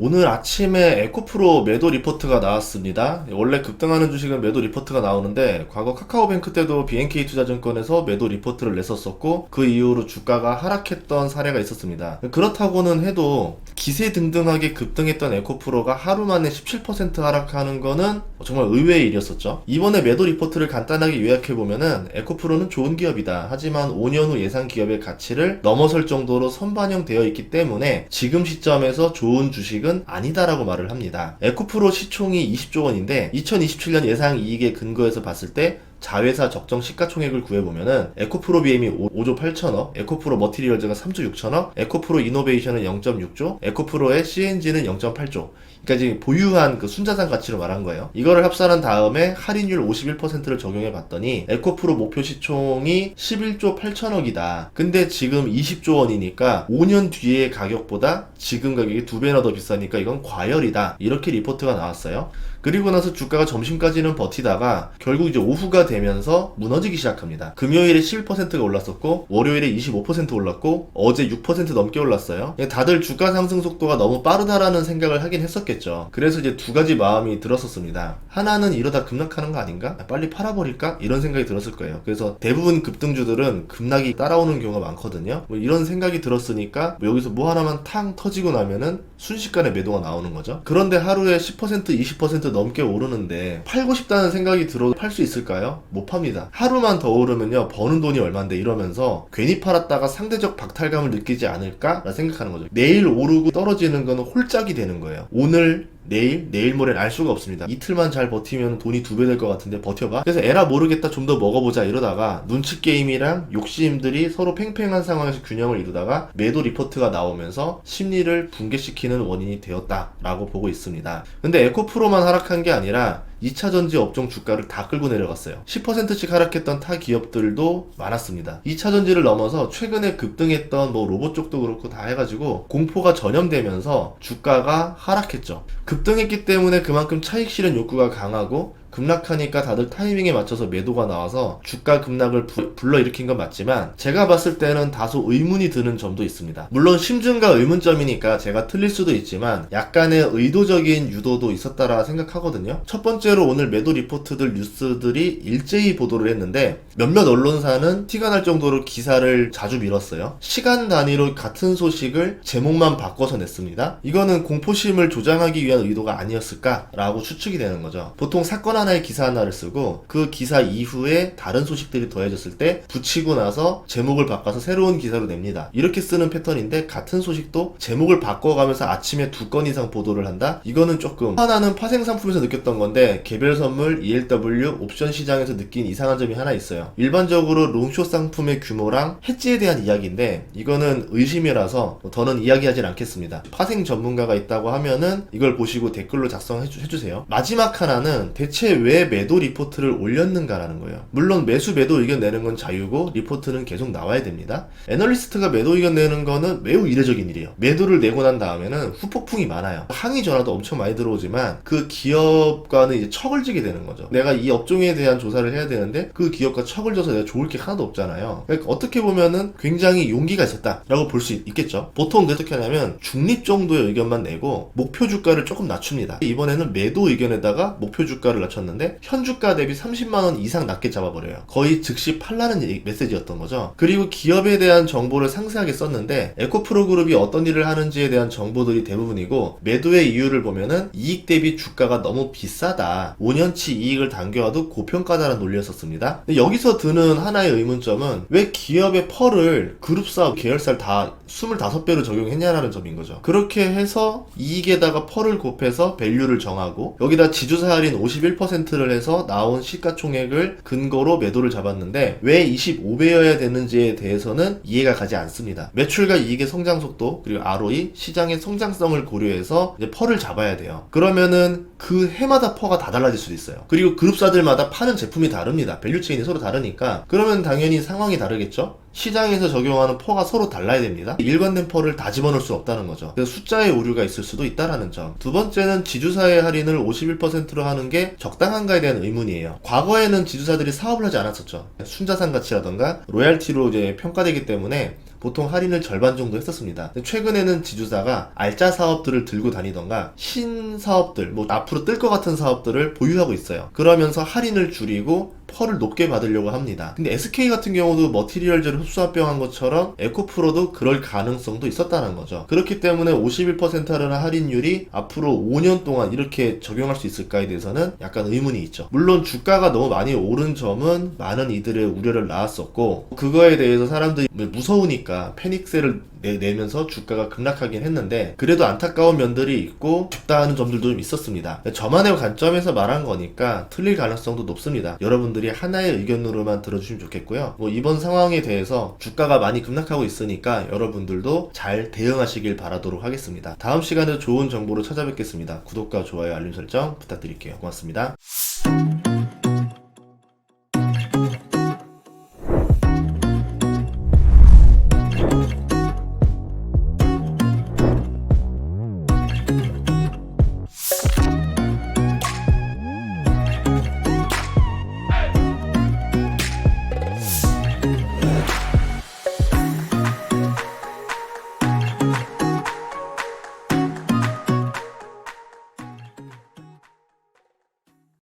오늘 아침에 에코프로 매도 리포트가 나왔습니다. 원래 급등하는 주식은 매도 리포트가 나오는데 과거 카카오뱅크 때도 BNK 투자증권에서 매도 리포트를 냈었었고 그 이후로 주가가 하락했던 사례가 있었습니다. 그렇다고는 해도 기세등등하게 급등했던 에코프로가 하루 만에 17% 하락하는 거는 정말 의외의 일이었었죠. 이번에 매도 리포트를 간단하게 요약해보면은 에코프로는 좋은 기업이다. 하지만 5년 후 예상 기업의 가치를 넘어설 정도로 선반영되어 있기 때문에 지금 시점에서 좋은 주식은 아니다라고 말을 합니다. 에코프로 시총이 20조 원인데 2027년 예상 이익에 근거해서 봤을 때 자회사 적정 시가총액을 구해보면은 에코프로 BM이 5조 8천억, 에코프로 머티리얼즈가 3조 6천억, 에코프로 이노베이션은 0.6조, 에코프로의 CNG는 0.8조. 그러니까 지금 보유한 그 순자산 가치로 말한 거예요. 이거를 합산한 다음에 할인율 51%를 적용해 봤더니 에코프로 목표 시총이 11조 8천억이다. 근데 지금 20조 원이니까 5년 뒤의 가격보다 지금 가격이 2배나 더 비싸니까 이건 과열이다. 이렇게 리포트가 나왔어요. 그리고 나서 주가가 점심까지는 버티다가 결국 이제 오후가 되면서 무너지기 시작합니다. 금요일에 11%가 올랐었고 월요일에 25% 올랐고 어제 6% 넘게 올랐어요. 다들 주가 상승 속도가 너무 빠르다라는 생각을 하긴 했었겠죠. 그래서 이제 두 가지 마음이 들었었습니다. 하나는 이러다 급락하는 거 아닌가? 빨리 팔아버릴까? 이런 생각이 들었을 거예요. 그래서 대부분 급등주들은 급락이 따라오는 경우가 많거든요. 이런 생각이 들었으니까 여기서 뭐 하나만 탕 터지고 나면은 순식간에 매도가 나오는 거죠. 그런데 하루에 10% 20% 넘게 오르는데 팔고 싶다는 생각이 들어도 팔 수 있을까요? 못 팝니다. 하루만 더 오르면요 버는 돈이 얼만데 이러면서 괜히 팔았다가 상대적 박탈감을 느끼지 않을까? 라 생각하는 거죠. 내일 오르고 떨어지는 거는 홀짝이 되는 거예요. 오늘 내일 모레는 알 수가 없습니다. 이틀만 잘 버티면 돈이 2배 될 것 같은데 버텨봐. 그래서 에라 모르겠다 좀 더 먹어보자 이러다가 눈치 게임이랑 욕심들이 서로 팽팽한 상황에서 균형을 이루다가 매도 리포트가 나오면서 심리를 붕괴시키는 원인이 되었다라고 보고 있습니다. 근데 에코프로만 하락한 게 아니라 2차전지 업종 주가를 다 끌고 내려갔어요. 10%씩 하락했던 타 기업들도 많았습니다. 2차전지를 넘어서 최근에 급등했던 뭐 로봇 쪽도 그렇고 다 해가지고 공포가 전염되면서 주가가 하락했죠. 급등했기 때문에 그만큼 차익 실현 욕구가 강하고 급락하니까 다들 타이밍에 맞춰서 매도가 나와서 주가 급락을 불러일으킨 건 맞지만 제가 봤을 때는 다소 의문이 드는 점도 있습니다. 물론 심증과 의문점이니까 제가 틀릴 수도 있지만 약간의 의도적인 유도도 있었다라 생각하거든요. 첫 번째로 오늘 매도 리포트들 뉴스들이 일제히 보도를 했는데 몇몇 언론사는 티가 날 정도로 기사를 자주 밀었어요. 시간 단위로 같은 소식을 제목만 바꿔서 냈습니다. 이거는 공포심을 조장하기 위한 의도가 아니었을까라고 추측이 되는 거죠. 보통 사건 하나의 기사 하나를 쓰고 그 기사 이후에 다른 소식들이 더해졌을 때 붙이고 나서 제목을 바꿔서 새로운 기사로 냅니다. 이렇게 쓰는 패턴인데 같은 소식도 제목을 바꿔가면서 아침에 2건 이상 보도를 한다? 이거는 조금 하나는 파생 상품에서 느꼈던 건데 개별 선물, ELW, 옵션 시장에서 느낀 이상한 점이 하나 있어요. 일반적으로 롱숏 상품의 규모랑 해지에 대한 이야기인데 이거는 의심이라서 더는 이야기하진 않겠습니다. 파생 전문가가 있다고 하면은 이걸 보시고 댓글로 작성해주세요. 마지막 하나는 대체 왜 매도 리포트를 올렸는가라는 거예요. 물론 매수 매도 의견 내는 건 자유고 리포트는 계속 나와야 됩니다. 애널리스트가 매도 의견 내는 거는 매우 이례적인 일이에요. 매도를 내고 난 다음에는 후폭풍이 많아요. 항의 전화도 엄청 많이 들어오지만 그 기업과는 이제 척을 지게 되는 거죠. 내가 이 업종에 대한 조사를 해야 되는데 그 기업과 척을 져서 내가 좋을 게 하나도 없잖아요. 그러니까 어떻게 보면은 굉장히 용기가 있었다라고 볼 수 있겠죠. 보통 어떻게 하냐면 중립 정도의 의견만 내고 목표 주가를 조금 낮춥니다. 이번에는 매도 의견에다가 목표 주가를 낮췄는데 현주가 대비 30만원 이상 낮게 잡아버려요. 거의 즉시 팔라는 메시지였던 거죠. 그리고 기업에 대한 정보를 상세하게 썼는데 에코프로 그룹이 어떤 일을 하는지에 대한 정보들이 대부분이고 매도의 이유를 보면은 이익 대비 주가가 너무 비싸다. 5년치 이익을 당겨와도 고평가다라는 논리였었습니다. 여기서 드는 하나의 의문점은 왜 기업의 펄을 그룹사, 계열사를 다 25배로 적용했냐라는 점인 거죠. 그렇게 해서 이익에다가 펄을 곱해서 밸류를 정하고 여기다 지주사 할인 51%를 해서 나온 시가총액을 근거로 매도를 잡았는데 왜 25배여야 되는지에 대해서는 이해가 가지 않습니다. 매출과 이익의 성장 속도 그리고 ROE, 시장의 성장성을 고려해서 이제 펄을 잡아야 돼요. 그러면은 그 해마다 펄가 다 달라질 수도 있어요. 그리고 그룹사들마다 파는 제품이 다릅니다. 밸류체인이 서로 다르니까 그러면 당연히 상황이 다르겠죠? 시장에서 적용하는 퍼가 서로 달라야 됩니다. 일관된 퍼를 다 집어넣을 수 없다는 거죠. 그래서 숫자의 오류가 있을 수도 있다라는 점. 두 번째는 지주사의 할인을 51%로 하는 게 적당한가에 대한 의문이에요. 과거에는 지주사들이 사업을 하지 않았었죠. 순자산 가치라던가 로얄티로 이제 평가되기 때문에 보통 할인을 절반 정도 했었습니다. 근데 최근에는 지주사가 알짜 사업들을 들고 다니던가 신사업들, 뭐 앞으로 뜰 것 같은 사업들을 보유하고 있어요. 그러면서 할인을 줄이고 펄을 높게 받으려고 합니다. 근데 SK 같은 경우도 머티리얼즈를 흡수합병한 것처럼 에코프로도 그럴 가능성도 있었다는 거죠. 그렇기 때문에 51%라는 할인율이 앞으로 5년 동안 이렇게 적용할 수 있을까에 대해서는 약간 의문이 있죠. 물론 주가가 너무 많이 오른 점은 많은 이들의 우려를 낳았었고, 그거에 대해서 사람들이 무서우니까 패닉셀을 내면서 주가가 급락하긴 했는데, 그래도 안타까운 면들이 있고 쉽다 하는 점들도 좀 있었습니다. 저만의 관점에서 말한 거니까 틀릴 가능성도 높습니다. 여러분들이 하나의 의견으로만 들어주시면 좋겠고요. 뭐 이번 상황에 대해서 주가가 많이 급락하고 있으니까 여러분들도 잘 대응하시길 바라도록 하겠습니다. 다음 시간에 좋은 정보로 찾아뵙겠습니다. 구독과 좋아요, 알림 설정 부탁드릴게요. 고맙습니다.